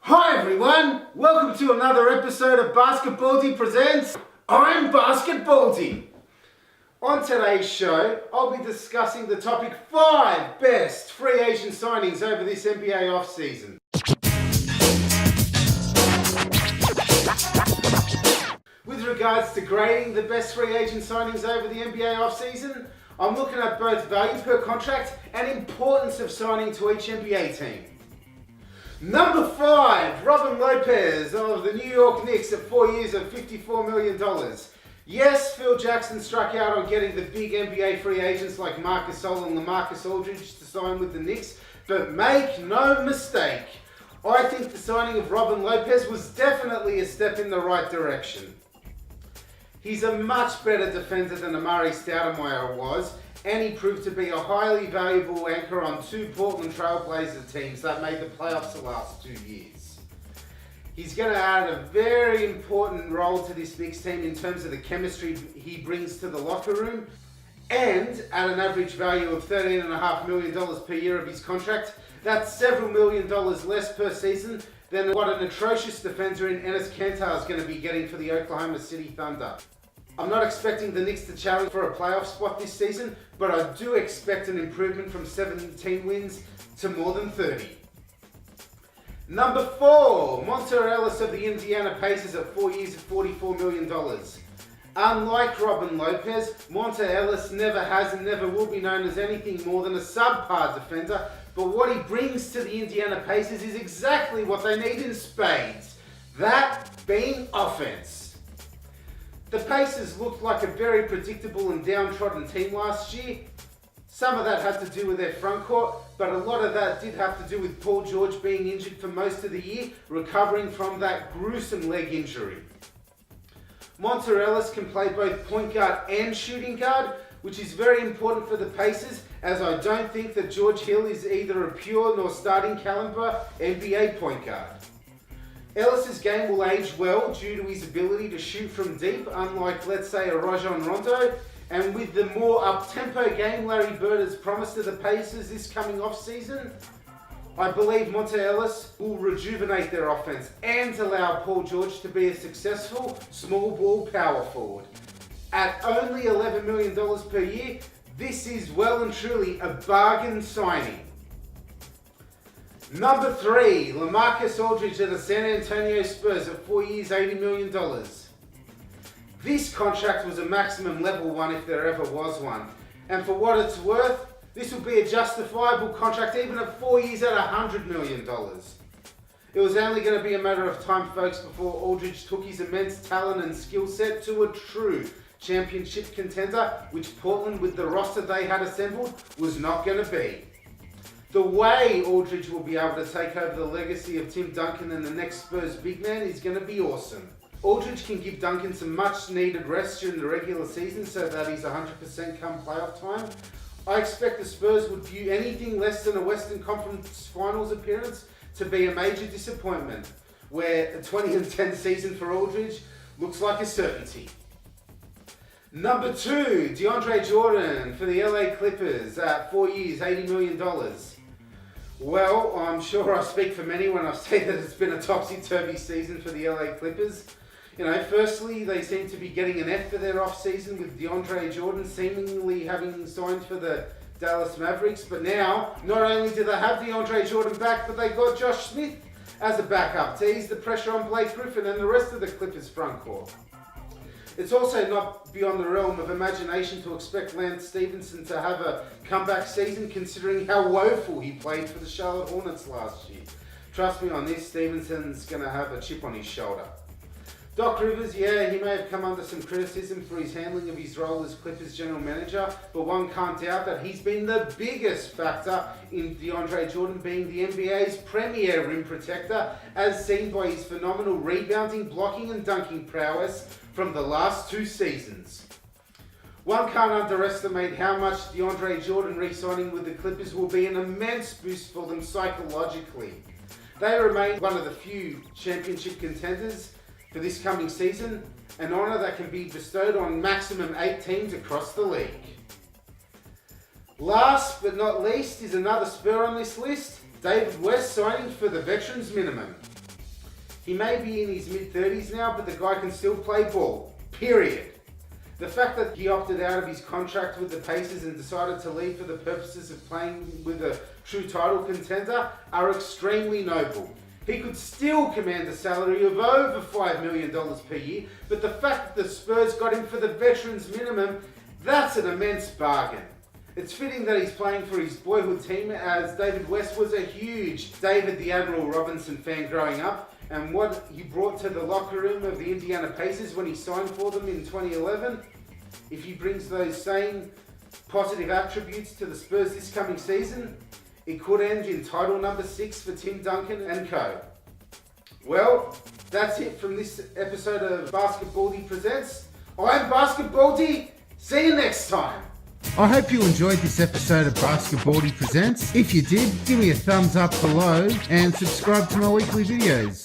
Hi everyone, welcome to another episode of Basketballty Presents I'm Basketballty. On today's show, I'll be discussing the topic 5 best free agent signings over this NBA offseason. With regards to grading the best free agent signings over the NBA offseason, I'm looking at both value per contract and importance of signing to each NBA team. Number 5, Lopez of the New York Knicks at 4 years of $54 million. Yes, Phil Jackson struck out on getting the big NBA free agents like Marcus and LaMarcus Aldridge to sign with the Knicks, but make no mistake, I think the signing of Lopez was definitely a step in the right direction. He's a much better defender than Amari Stoudemire was, and he proved to be a highly valuable anchor on 2 Portland Trailblazer teams that made the playoffs the last 2 years. He's going to add a very important role to this Knicks team in terms of the chemistry he brings to the locker room, and at an average value of $13.5 million per year of his contract, that's several million dollars less per season than what an atrocious defender in Ellis is going to be getting for the Oklahoma City Thunder. I'm not expecting the Knicks to challenge for a playoff spot this season, but I do expect an improvement from 17 wins to more than 30. Number 4, Monta Ellis of the Indiana Pacers at 4 years of $44 million. Unlike Lopez, Monta Ellis never has and never will be known as anything more than a subpar defender, but what he brings to the Indiana Pacers is exactly what they need in spades, that being offense. The Pacers looked like a very predictable and downtrodden team last year. Some of that had to do with their front court, but a lot of that did have to do with Paul George being injured for most of the year, recovering from that gruesome leg injury. Monta Ellis can play both point guard and shooting guard, which is very important for the Pacers, as I don't think that George Hill is either a pure nor starting caliber NBA point guard. Ellis' game will age well due to his ability to shoot from deep, unlike, let's say, a Rajon Rondo, and with the more up-tempo game Larry Bird has promised to the Pacers this coming off-season, I believe Monta Ellis will rejuvenate their offense and allow Paul George to be a successful small ball power forward. At only $11 million per year, this is well and truly a bargain signing. Number 3, LaMarcus Aldridge of the San Antonio Spurs at 4 years, $80 million. This contract was a maximum level one if there ever was one. And for what it's worth, this will be a justifiable contract even at 4 years at $100 million. It was only going to be a matter of time, folks, before Aldridge took his immense talent and skill set to a true championship contender, which Portland, with the roster they had assembled, was not going to be. The way Aldridge will be able to take over the legacy of Tim Duncan and the next Spurs big man is going to be awesome. Aldridge can give Duncan some much needed rest during the regular season so that he's 100% come playoff time. I expect the Spurs would view anything less than a Western Conference Finals appearance to be a major disappointment, where a 20-10 season for Aldridge looks like a certainty. Number 2, DeAndre Jordan for the LA Clippers at 4 years, $80 million. Well, I'm sure I speak for many when I say that it's been a topsy-turvy season for the LA Clippers. Firstly, they seem to be getting an F for their off-season with DeAndre Jordan seemingly having signed for the Dallas Mavericks. But now, not only do they have DeAndre Jordan back, but they got Josh Smith as a backup to ease the pressure on Blake Griffin and the rest of the Clippers front court. It's also not beyond the realm of imagination to expect Stephenson to have a comeback season, considering how woeful he played for the Charlotte Hornets last year. Trust me on this, Stephenson's going to have a chip on his shoulder. Doc Rivers, he may have come under some criticism for his handling of his role as Clippers general manager, but one can't doubt that he's been the biggest factor in DeAndre Jordan being the NBA's premier rim protector, as seen by his phenomenal rebounding, blocking and dunking prowess from the last 2 seasons. One can't underestimate how much DeAndre Jordan re-signing with the Clippers will be an immense boost for them psychologically. They remain one of the few championship contenders for this coming season, an honour that can be bestowed on maximum 8 teams across the league. Last but not least is another Spur on this list, David West signing for the veterans minimum. He may be in his mid-30s now, but the guy can still play ball. Period. The fact that he opted out of his contract with the Pacers and decided to leave for the purposes of playing with a true title contender are extremely noble. He could still command a salary of over $5 million per year, but the fact that the Spurs got him for the veterans minimum, that's an immense bargain. It's fitting that he's playing for his boyhood team, as David West was a huge David the Admiral Robinson fan growing up, and what he brought to the locker room of the Indiana Pacers when he signed for them in 2011. If he brings those same positive attributes to the Spurs this coming season, it could end in title number 6 for Tim Duncan and co. Well, that's it from this episode of Basketbaldy Presents. I'm Basketbaldy. See you next time. I hope you enjoyed this episode of Basketbaldy Presents. If you did, give me a thumbs up below and subscribe to my weekly videos.